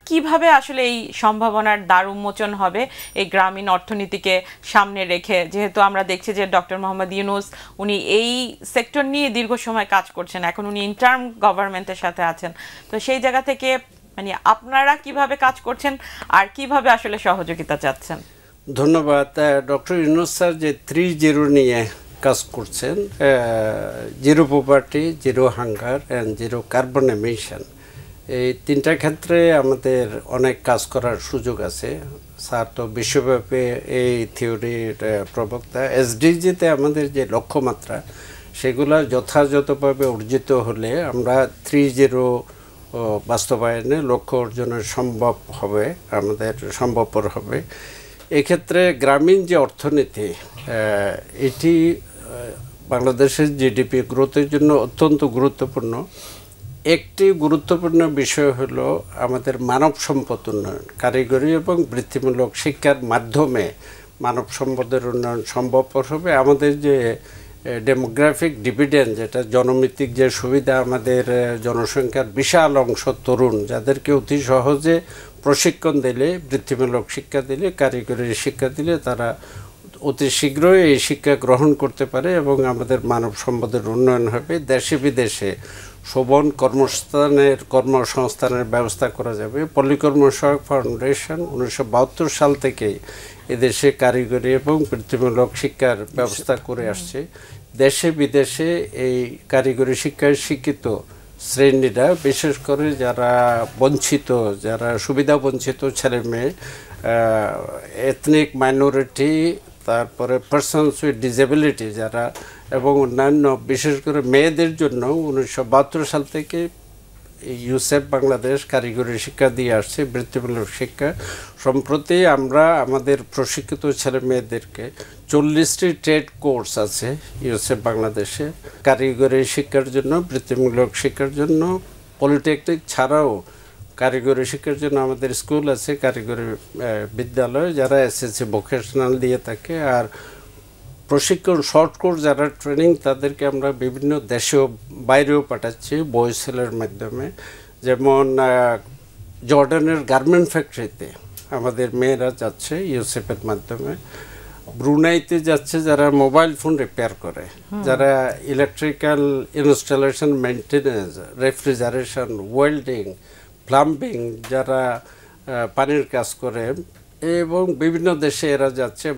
কিভাবে আসলে এই সম্ভাবনার দ্বার উন্মোচন হবে এই গ্রামীণ অর্থনীতিকে সামনে রেখে, যেহেতু আমরা দেখছি যে ডক্টর মোহাম্মদ ইউনূস উনি এই সেক্টর নিয়ে দীর্ঘ সময় কাজ করছেন, এখন উনি ইন্টার্ম গভর্নমেন্টের সাথে আছেন, তো সেই জায়গা থেকে মানে আপনারা কিভাবে কাজ করছেন আর কিভাবে আসলে সহযোগিতা চাচ্ছেন? ধন্যবাদ। ডক্টর ইউনূস স্যার যে 3-0 নিয়ে কাজ করছেন, zero poverty, zero hunger and zero carbon emission, এই তিনটা ক্ষেত্রে আমাদের অনেক কাজ করার সুযোগ আছে। স্যার তো বিশ্বব্যাপী এই থিওরির প্রবক্তা। এসডিজিতে আমাদের যে লক্ষ্যমাত্রা সেগুলো যথাযথভাবে অর্জিত হলে আমরা 3-0 বাস্তবায়নে লক্ষ্য অর্জনের সম্ভব হবে, আমাদের সম্ভবপর হবে। এক্ষেত্রে গ্রামীণ যে অর্থনীতি, এটি বাংলাদেশের জিডিপি গ্রোথের জন্য অত্যন্ত গুরুত্বপূর্ণ। একটি গুরুত্বপূর্ণ বিষয় হলো আমাদের মানব সম্পদ উন্নয়ন, কারিগরি এবং বৃত্তিমূলক শিক্ষার মাধ্যমে মানব সম্পদের উন্নয়ন সম্ভবপর হবে। আমাদের যে ডেমোগ্রাফিক ডিভিডেন্ড, যেটা জনমিতিক যে সুবিধা, আমাদের জনসংখ্যার বিশাল অংশ তরুণ, যাদেরকে অতি সহজে প্রশিক্ষণ দিলে, বৃত্তিমূলক শিক্ষা দিলে, কারিগরি শিক্ষা দিলে তারা অতি শীঘ্রই এই শিক্ষা গ্রহণ করতে পারে এবং আমাদের মানব সম্পদের উন্নয়ন হবে। দেশে বিদেশে শোভন কর্মসংস্থানের ব্যবস্থা করা যাবে। পল্লীকর্ম সহায়ক ফাউন্ডেশন 1972 সাল থেকেই এদেশে কারিগরি এবং বৃত্তিমূলক শিক্ষার ব্যবস্থা করে আসছে। দেশে বিদেশে এই কারিগরি শিক্ষায় শিক্ষিত শ্রেণীরা, বিশেষ করে যারা বঞ্চিত, যারা সুবিধা বঞ্চিত ছেলে মেয়ে, এথনিক মাইনরিটি, তারপরে পারসনস উইথ ডিসেবিলিটি যারা, এবং অন্যান্য বিশেষ করে মেয়েদের জন্য 1972 সাল থেকে ইউসেফ বাংলাদেশ কারিগরি শিক্ষা দিয়ে আসছে, বৃত্তিমূলক শিক্ষা। সম্প্রতি আমরা আমাদের প্রশিক্ষিত ছেলে মেয়েদেরকে 40টি ট্রেড কোর্স আছে ইউসেফ বাংলাদেশে, কারিগরি শিক্ষার জন্য, বৃত্তিমূলক শিক্ষার জন্য। পলিটেকনিক ছাড়াও কারিগরি শিক্ষার জন্য আমাদের স্কুল আছে, কারিগরি বিদ্যালয়, যারা এসএসসি ভোকেশনাল দিয়ে থাকে। আর প্রশিক্ষণ শর্ট কোর্স যারা ট্রেনিং, তাদেরকে আমরা বিভিন্ন দেশেও বাইরেও পাঠাচ্ছি বয়সেলের মাধ্যমে। যেমন জর্ডানের গার্মেন্ট ফ্যাক্টরিতে আমাদের মেয়েরা যাচ্ছে ইউসেফের মাধ্যমে, ব্রুনাইতে যাচ্ছে যারা মোবাইল ফোন রিপেয়ার করে, যারা electrical installation, maintenance, refrigeration, welding, plumbing, যারা পানির কাজ করে, এবং বিভিন্ন দেশে এরা যাচ্ছে।